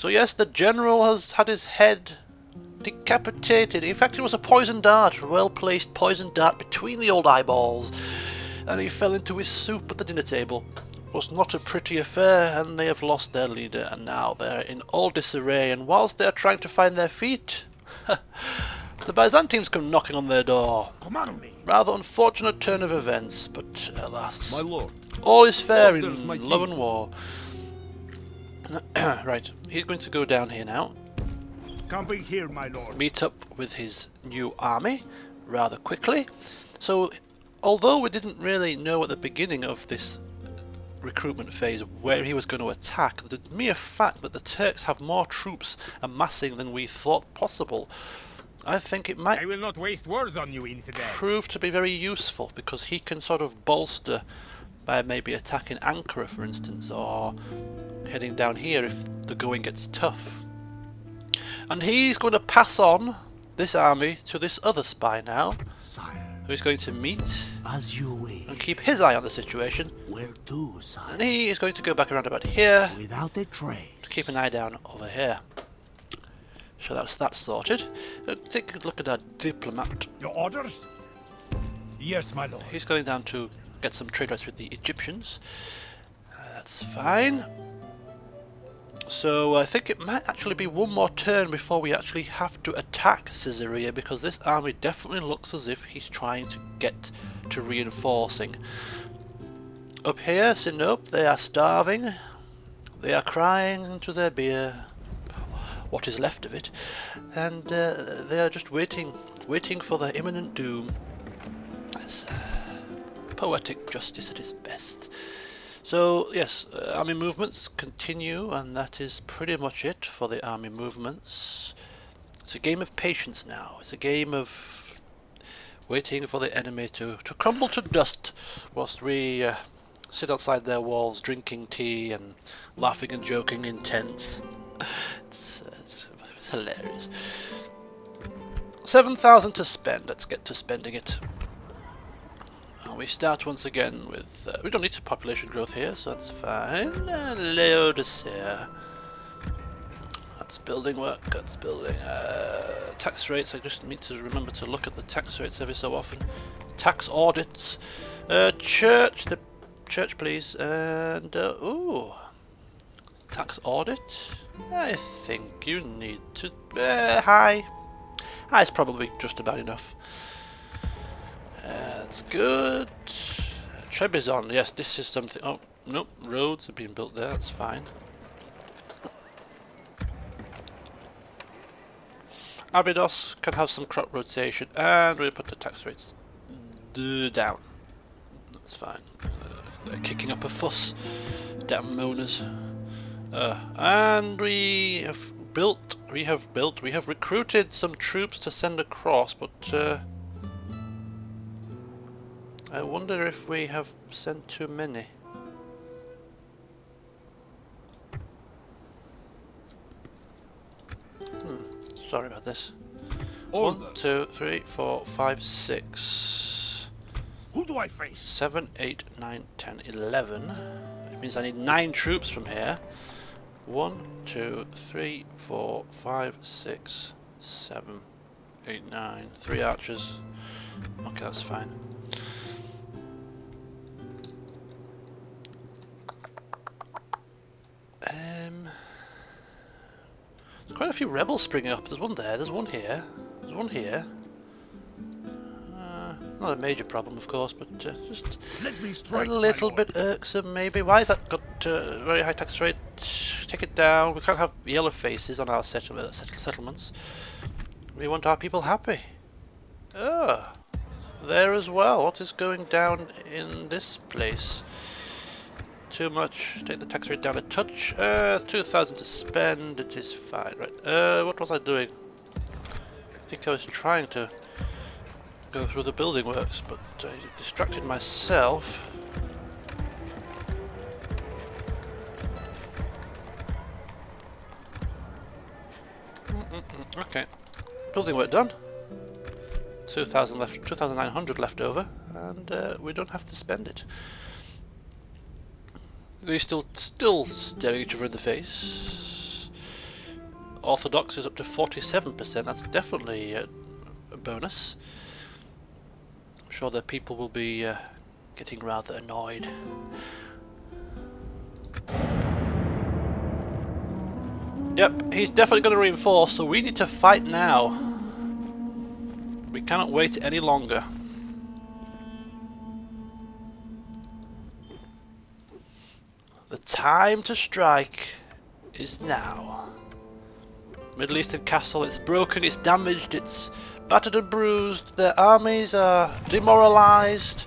So yes, the general has had his head decapitated. In fact, it was a poison dart, a well-placed poison dart between the old eyeballs, and he fell into his soup at the dinner table. It was not a pretty affair, and they have lost their leader, and now they're in all disarray, and whilst they're trying to find their feet, the Byzantines come knocking on their door. Command me. Rather unfortunate turn of events, but alas, My lord. all is fair Orders, my in king. love and war. Right, he's going to go down here now, Come be here, my lord. meet up with his new army rather quickly. So, although we didn't really know at the beginning of this recruitment phase where he was going to attack, the mere fact that the Turks have more troops amassing than we thought possible, I think it might I will not waste words on you, infidel. prove to be very useful, because he can sort of bolster by maybe attacking Ankara, for instance, or heading down here if the going gets tough. And he's going to pass on this army to this other spy now, Sire, who's going to meet as you wish. and keep his eye on the situation. Where to, sire? And he is going to go back around about here Without a trace. to keep an eye down over here. So that's that sorted. Take a good look at our diplomat. Your orders? Yes, my lord. He's going down to get some trade rights with the Egyptians. That's fine. So I think it might actually be one more turn before we actually have to attack Caesarea, because this army definitely looks as if he's trying to get to reinforcing. Up here, Sinope, they are starving. They are crying into their beer, what is left of it, and they are just waiting for their imminent doom. That's poetic justice at its best. So yes, army movements continue, and that is pretty much it for the army movements. It's a game of patience now. It's a game of waiting for the enemy to crumble to dust whilst we sit outside their walls drinking tea and laughing and joking in tents. It's hilarious. 7,000 to spend. Let's get to spending it. We start once again with, we don't need some population growth here, so that's fine. Laodicea. That's building work, that's building. Tax rates, I just need to remember to look at the tax rates every so often. Tax audits. Church, the church please, and, ooh. Tax audit. I think you need to, high. High's probably just about enough. That's good. Trebizond, yes, this is something. Oh, nope, roads are being built there, that's fine. Abydos can have some crop rotation, and we'll put the tax rates down. That's fine. They're kicking up a fuss. Damn moaners. And we have recruited some troops to send across, but I wonder if we have sent too many. Sorry about this. Orders. 1, 2, 3, 4, 5, 6. Who do I face? 7, 8, 9, 10, 11. Which means I need 9 troops from here. 1, 2, 3, 4, 5, 6, 7, 8, 9. 3 archers. Okay, that's fine. There's quite a few rebels springing up. There's one there, there's one here, there's one here. Not a major problem, of course, but just Let me a strike, my little lord. bit irksome, maybe. Why has that got very high tax rate? Take it down. We can't have yellow faces on our settlements. We want our people happy. Ah, there as well. What is going down in this place? Too much. Take the tax rate down a touch. 2,000 to spend. It is fine. Right. What was I doing? I think I was trying to go through the building works, but I distracted myself. Okay. Building work done. 2,000 left. 2,900 left over, and we don't have to spend it. They're still staring each other in the face. Orthodox is up to 47%. That's definitely a bonus. I'm sure that people will be getting rather annoyed. Yep, he's definitely going to reinforce, so we need to fight now. We cannot wait any longer. The time to strike is now. Middle Eastern castle, it's broken, it's damaged, it's battered and bruised, their armies are demoralized.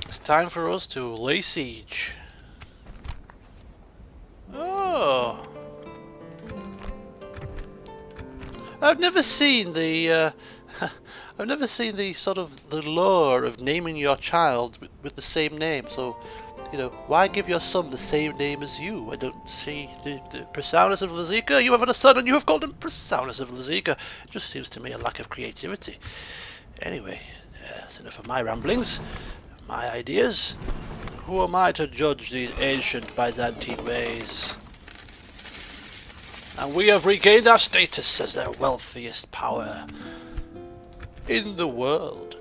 It's time for us to lay siege. Oh, I've never seen the I've never seen the sort of the lore of naming your child with the same name. So, you know, why give your son the same name as you? I don't see the Prasaunus of Lazika. You have a son and you have called him Prasaunus of Lazika. It just seems to me a lack of creativity. Anyway, that's enough of my ramblings, my ideas. Who am I to judge these ancient Byzantine ways? And we have regained our status as the wealthiest power in the world.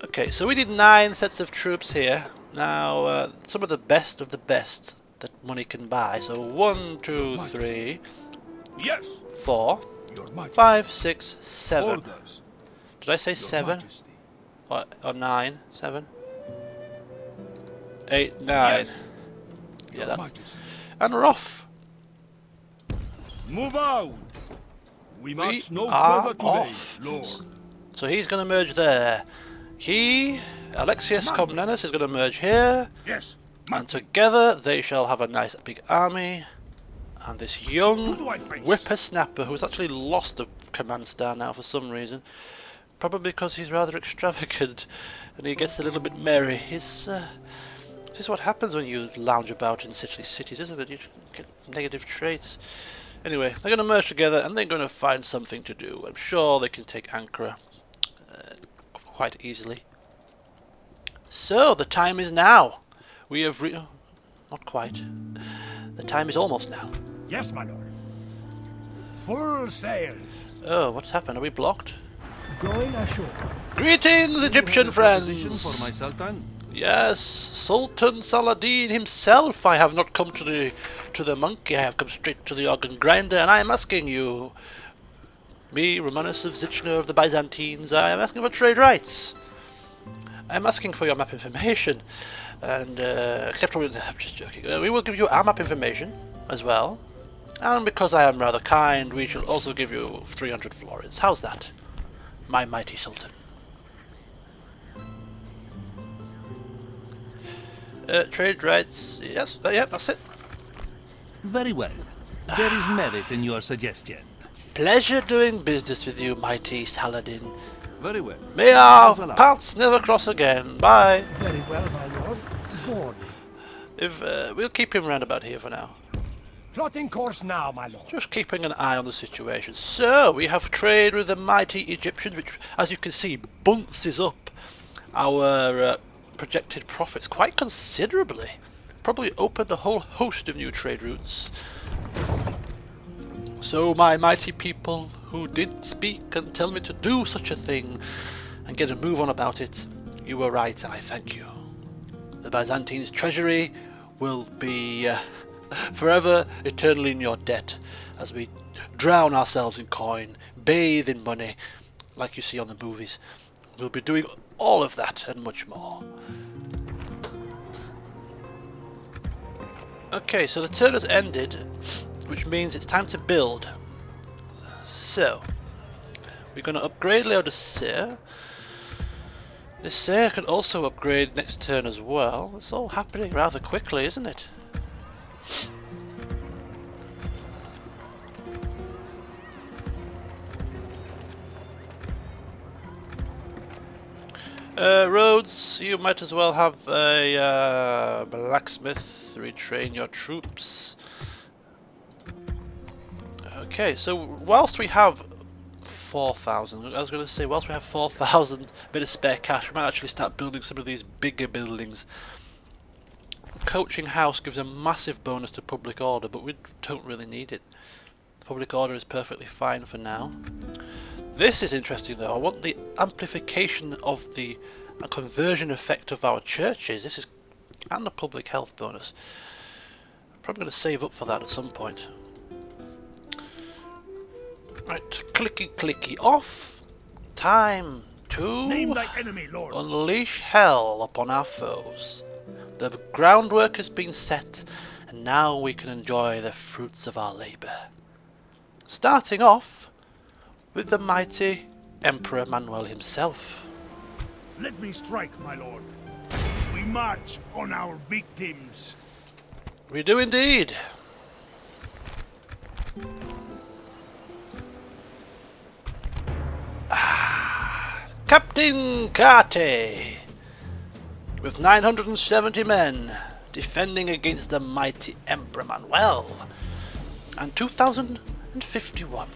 Okay, so we did 9 sets of troops here. Now, some of the best that money can buy. So 1, 2, 3, Yes. 4, Your Majesty. 5, 6, 7. Orders. Did I say Your 7? Majesty. Or 9? 7? 8, 9. Yes. Yeah, Your that's... Majesty. And we're off. Move out. We march no are further today, off. Lord. So he's going to merge there. Alexius Comnenus is going to merge here. Yes. And together they shall have a nice big army. And this young Who do I face? whippersnapper, who's actually lost a command star now for some reason. Probably because he's rather extravagant and he gets a little bit merry. This is what happens when you lounge about in cities, isn't it? You get negative traits. Anyway, they're going to merge together and they're going to find something to do. I'm sure they can take Ankara quite easily. So, the time is now. We have not quite. The time is almost now. Yes, my lord. Full sails. Oh, what's happened? Are we blocked? Going ashore. Greetings, Egyptian friends! For my Sultan? Yes, Sultan Saladin himself. I have not come to the monkey. I have come straight to the organ grinder, and I am asking you, me, Romanus of Zichner of the Byzantines, I am asking for trade rights. I am asking for your map information, and except I'm just joking. We will give you our map information as well, and because I am rather kind, we shall also give you 300 florins. How's that, my mighty Sultan? Trade rights, yes, yeah, that's it. Very well. There is merit in your suggestion. Pleasure doing business with you, mighty Saladin. Very well. May our Thanks a lot. paths never cross again. Bye. Very well, my lord. Board. If we'll keep him round about here for now. Plotting course now, my lord. Just keeping an eye on the situation. So, we have trade with the mighty Egyptians, which, as you can see, bunces up our projected profits quite considerably. Probably opened a whole host of new trade routes. So, my mighty people who did speak and tell me to do such a thing and get a move on about it, you were right, and I thank you. The Byzantine's treasury will be forever, eternally in your debt as we drown ourselves in coin, bathe in money, like you see on the movies. We'll be doing all of that and much more. Okay, so the turn has ended, which means it's time to build. So, we're going to upgrade Laodicea. Laodicea can also upgrade next turn as well. It's all happening rather quickly, isn't it? Roads, you might as well have a blacksmith, retrain your troops. Okay, so whilst we have 4,000, I was going to say, whilst we have 4,000 bit of spare cash, we might actually start building some of these bigger buildings. coaching house gives a massive bonus to public order, but we don't really need it. Public order is perfectly fine for now. This is interesting though. I want the amplification of the conversion effect of our churches. This is, and the public health bonus. I'm probably going to save up for that at some point. Right, clicky clicky off. Time to Name thy enemy, Lord. unleash hell upon our foes. The groundwork has been set, and now we can enjoy the fruits of our labour. Starting off with the mighty Emperor Manuel himself. Let me strike, my lord. We march on our victims. We do indeed. Captain Kate, with 970 men, defending against the mighty Emperor Manuel, and 2051.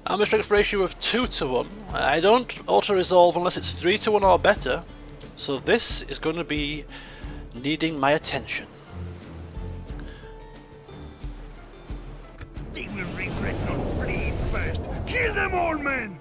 I'm a strength ratio of 2 to 1. I don't auto-resolve unless it's 3 to 1 or better, so this is going to be needing my attention. They will regret not fleeing first. Kill them all, men!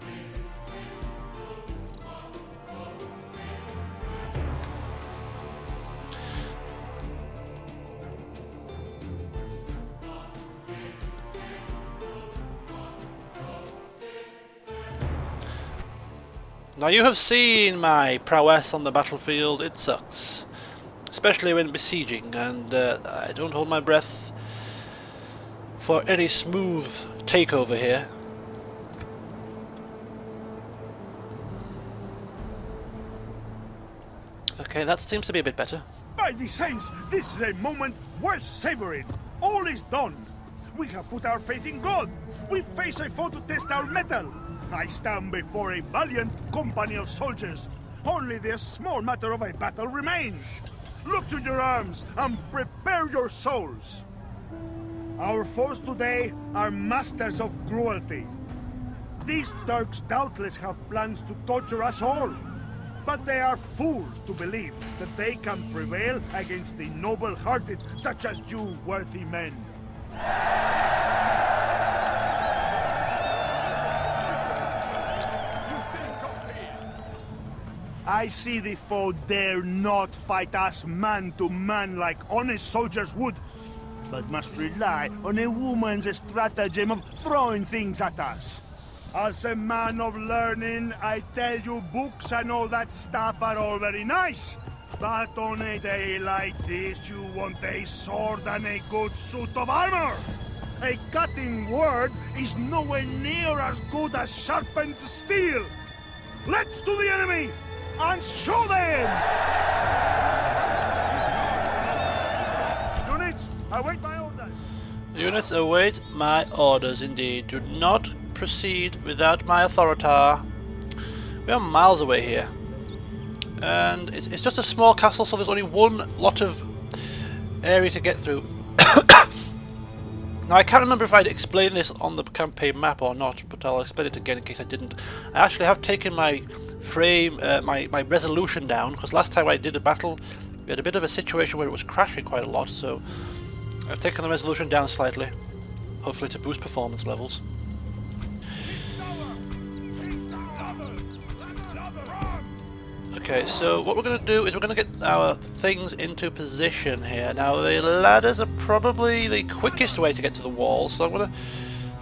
Now you have seen my prowess on the battlefield. It sucks, especially when besieging, and I don't hold my breath for any smooth takeover here. Okay, that seems to be a bit better. By the saints, this is a moment worth savoring. All is done. We have put our faith in God. We face a foe to test our mettle. I stand before a valiant company of soldiers. Only the small matter of a battle remains. Look to your arms and prepare your souls. Our foes today are masters of cruelty. These Turks doubtless have plans to torture us all. But they are fools to believe that they can prevail against the noble-hearted such as you, worthy men. I see the foe dare not fight us man to man like honest soldiers would, but must rely on a woman's stratagem of throwing things at us. As a man of learning, I tell you books and all that stuff are all very nice. But on a day like this, you want a sword and a good suit of armor. A cutting word is nowhere near as good as sharpened steel. Let's to the enemy and show them! Units, await my orders. Units await my orders indeed. Do not proceed without my authority. We are miles away here. And it's just a small castle, so there's only one lot of area to get through. Now I can't remember if I'd explained this on the campaign map or not, but I'll explain it again in case I didn't. I actually have taken my frame, my resolution down, because last time I did a battle we had a bit of a situation where it was crashing quite a lot, so I've taken the resolution down slightly, hopefully to boost performance levels. Okay, so what we're going to do is we're going to get our things into position here. Now the ladders are probably the quickest way to get to the walls, so I'm going to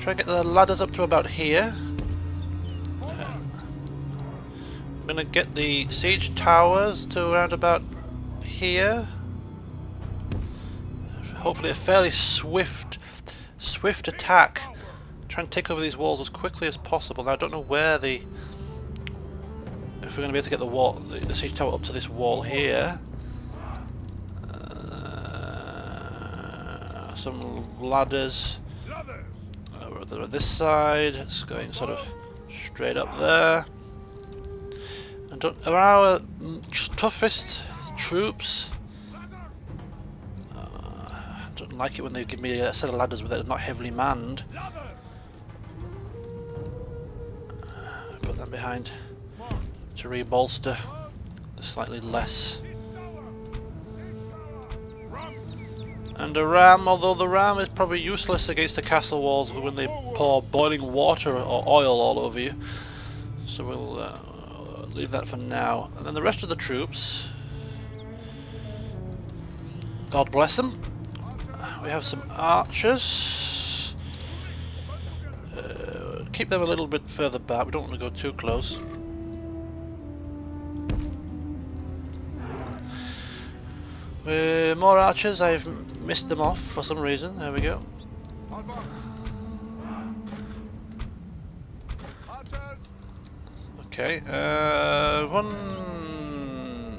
try and get the ladders up to about here. I'm going to get the siege towers to around about here. Hopefully a fairly swift attack. Try and take over these walls as quickly as possible. Now I don't know where if we're going to be able to get the wall, the siege tower up to this wall here. Some ladders on this side. It's going sort of straight up there. And are our toughest troops? I don't like it when they give me a set of ladders that are not heavily manned. Put them behind to rebolster the slightly less. And a ram, although the ram is probably useless against the castle walls when they pour boiling water or oil all over you. So we'll leave that for now. And then the rest of the troops, God bless them. We have some archers. Keep them a little bit further back, we don't want to go too close. More archers, I've missed them off for some reason. There we go. Okay, 1,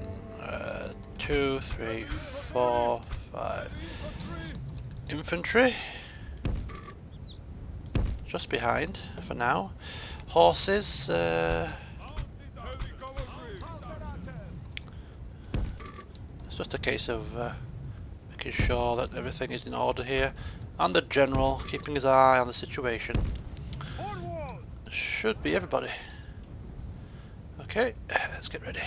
2, 3, 4, 5. Infantry. Just behind for now. Horses. It's just a case of making sure that everything is in order here. And the general keeping his eye on the situation. Should be everybody. Okay, let's get ready.